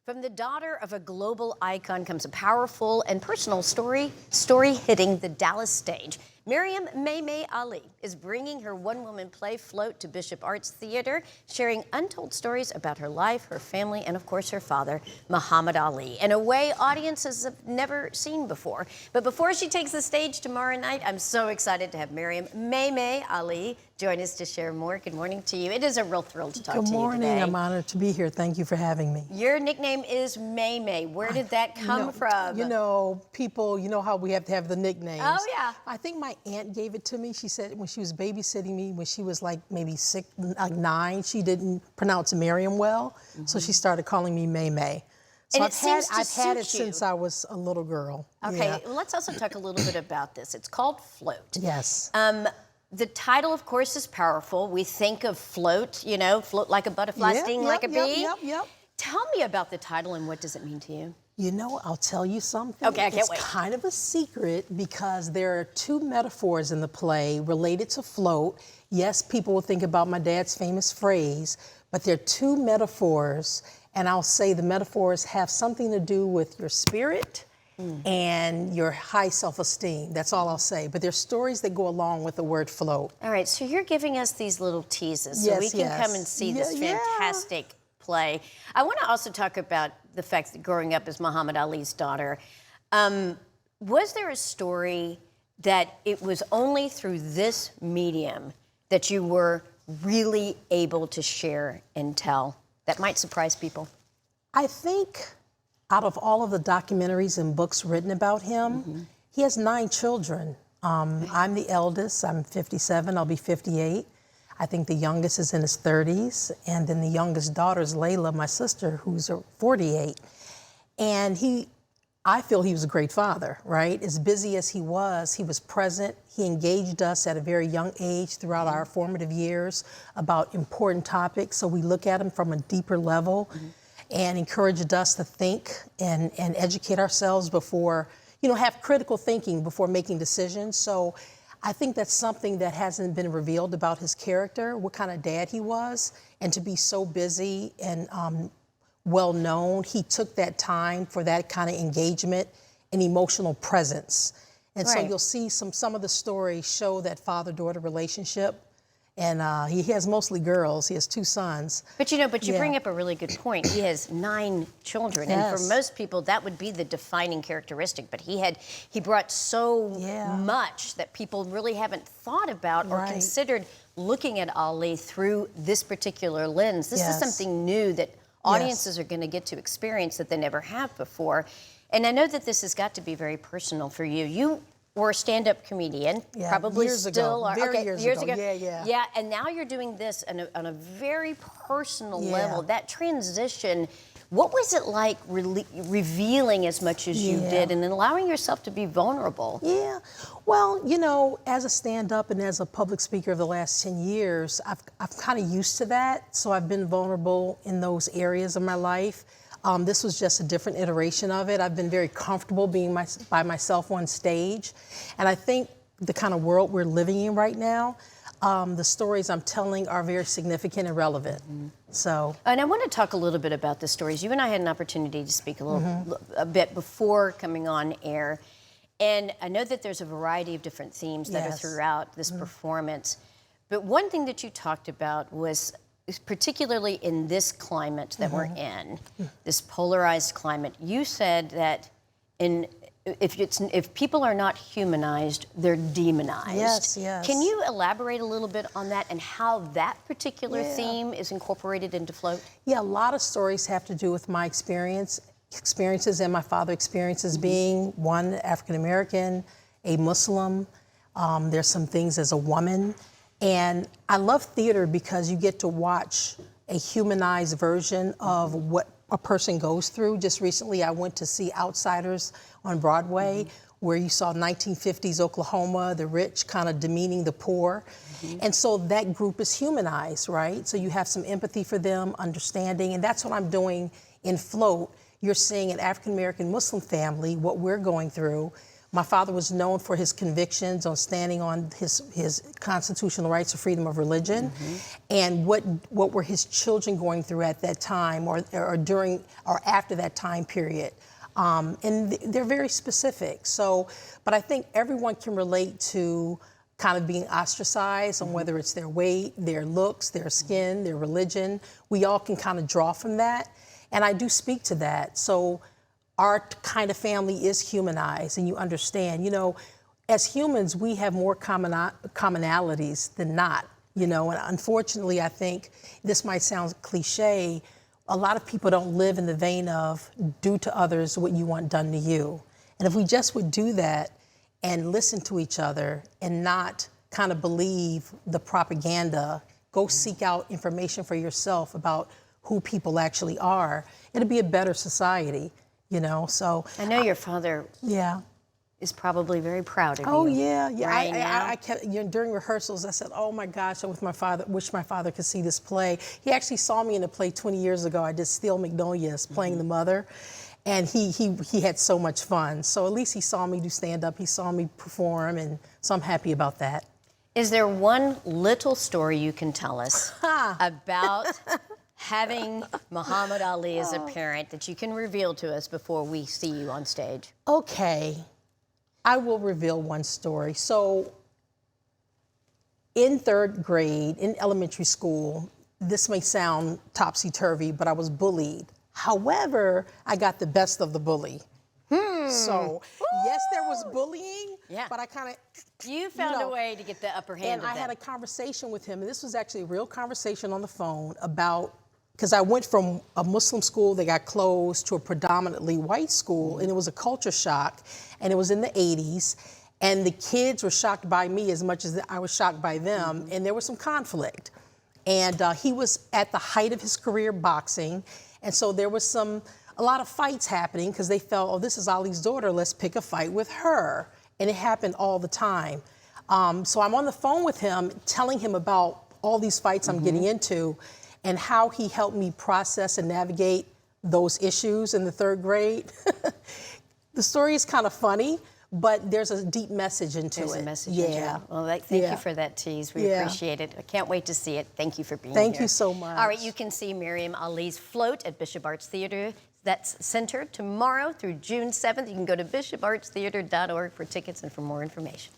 From the daughter of a global icon comes a powerful and personal story hitting the Dallas stage. Maryum May Ali is bringing her one-woman play Float to Bishop Arts Theater, sharing untold stories about her life, her family, and of course her father, Muhammad Ali, in a way audiences have never seen before. But before she takes the stage tomorrow night, I'm so excited to have Maryum May Ali join us to share more. Good morning to you. It is a real thrill to talk to you today. Good morning. I'm honored to be here. Thank you for having me. Your nickname is May. Where did that come from? You know, people, you know how we have to have the nicknames. Oh, yeah. I think my aunt gave it to me. She said when she was babysitting me, when she was like maybe 9, she didn't pronounce Maryum well. So she started calling me May. So And I've had it since I was a little girl. Okay, Yeah. well, let's also talk a little bit about this. It's called Float. Yes. The title, of course, is powerful. We think of float, you know, float like a butterfly, sting like a bee. Yep. Tell me about the title and what does it mean to you? You know, I'll tell you something. Okay, I can't wait. It's kind of a secret because there are 2 metaphors in the play related to float. Yes, people will think about my dad's famous phrase, but there are 2 metaphors, and I'll say the metaphors have something to do with your spirit and your high self-esteem. That's all I'll say. But there's stories that go along with the word float. All right, so you're giving us these little teases so we can come and see this fantastic play. I want to also talk about the fact that growing up as Muhammad Ali's daughter, was there a story that it was only through this medium that you were really able to share and tell that might surprise people? I think out of all of the documentaries and books written about him, he has 9 children. I'm the eldest, I'm 57, I'll be 58. I think the youngest is in his 30s, and then the youngest daughter is Layla, my sister, who's 48. And I feel he was a great father, right? As busy as he was present. He engaged us at a very young age throughout our formative years about important topics, so we look at him from a deeper level and encouraged us to think and educate ourselves before, have critical thinking before making decisions. So I think that's something that hasn't been revealed about his character, what kind of dad he was, and to be so busy and well-known, he took that time for that kind of engagement and emotional presence. And so you'll see some of the stories show that father-daughter relationship. And he has mostly girls. He has 2 sons. But you bring up a really good point. He has 9 children, and for most people, that would be the defining characteristic. But he brought so much that people really haven't thought about or considered looking at Ali through this particular lens. This is something new that audiences are going to get to experience that they never have before. And I know that this has got to be very personal for you. You were a stand-up comedian, probably years still ago. are. Very years ago. Yeah, and now you're doing this on a very personal level. That transition, what was it like revealing as much as you did and then allowing yourself to be vulnerable? Yeah, well, as a stand-up and as a public speaker of the last 10 years, I've kind of used to that, so I've been vulnerable in those areas of my life. This was just a different iteration of it. I've been very comfortable being by myself on stage. And I think the kind of world we're living in right now, the stories I'm telling are very significant and relevant. So. And I want to talk a little bit about the stories. You and I had an opportunity to speak a bit before coming on air. And I know that there's a variety of different themes that are throughout this performance. But one thing that you talked about was particularly in this climate that we're in, this polarized climate, you said that if people are not humanized, they're demonized. Yes. Can you elaborate a little bit on that and how that particular theme is incorporated into Float? Yeah, a lot of stories have to do with my experiences and my father's experiences being one, African American, a Muslim. There's some things as a woman. And I love theater because you get to watch a humanized version of what a person goes through. Just recently, I went to see Outsiders on Broadway, where you saw 1950s Oklahoma, the rich kind of demeaning the poor. And so that group is humanized, right? So you have some empathy for them, understanding, and that's what I'm doing in Float. You're seeing an African-American Muslim family, what we're going through, My father was known for his convictions on standing on his constitutional rights of freedom of religion, and what were his children going through at that time, or during or after that time period. And they're very specific. So, but I think everyone can relate to kind of being ostracized on whether it's their weight, their looks, their skin, their religion. We all can kind of draw from that. And I do speak to that. So our kind of family is humanized, and you understand, you know, as humans, we have more commonalities than not, you know, and unfortunately, I think this might sound cliche, a lot of people don't live in the vein of do to others what you want done to you. And if we just would do that and listen to each other and not kind of believe the propaganda, go seek out information for yourself about who people actually are, it'll be a better society. You know, so I know your father is probably very proud of you. Oh yeah, yeah. Right now. I kept, you know, during rehearsals, I said, "Oh my gosh, I wish my father could see this play." He actually saw me in a play 20 years ago. I did Steel Magnolias, playing the mother, and he had so much fun. So at least he saw me do stand up. He saw me perform, and so I'm happy about that. Is there one little story you can tell us about having Muhammad Ali as a parent that you can reveal to us before we see you on stage? Okay, I will reveal one story. So in 3rd grade, in elementary school, this may sound topsy-turvy, but I was bullied. However, I got the best of the bully. So, yes, there was bullying, but I kind of... You found a way to get the upper hand. And I had a conversation with him, and this was actually a real conversation on the phone about, because I went from a Muslim school that got closed to a predominantly white school, and it was a culture shock, and it was in the 80s, and the kids were shocked by me as much as I was shocked by them, and there was some conflict. And he was at the height of his career boxing, and so there was a lot of fights happening because they felt, oh, this is Ali's daughter, let's pick a fight with her. And it happened all the time. So I'm on the phone with him, telling him about all these fights I'm getting into, and how he helped me process and navigate those issues in the 3rd grade. The story is kind of funny, but there's a deep message into it. There's a message into it. Well, thank you for that tease. We appreciate it. I can't wait to see it. Thank you for being here. Thank you so much. All right, you can see Maryum Ali's Float at Bishop Arts Theater. That's centered tomorrow through June 7th. You can go to bishopartstheater.org for tickets and for more information.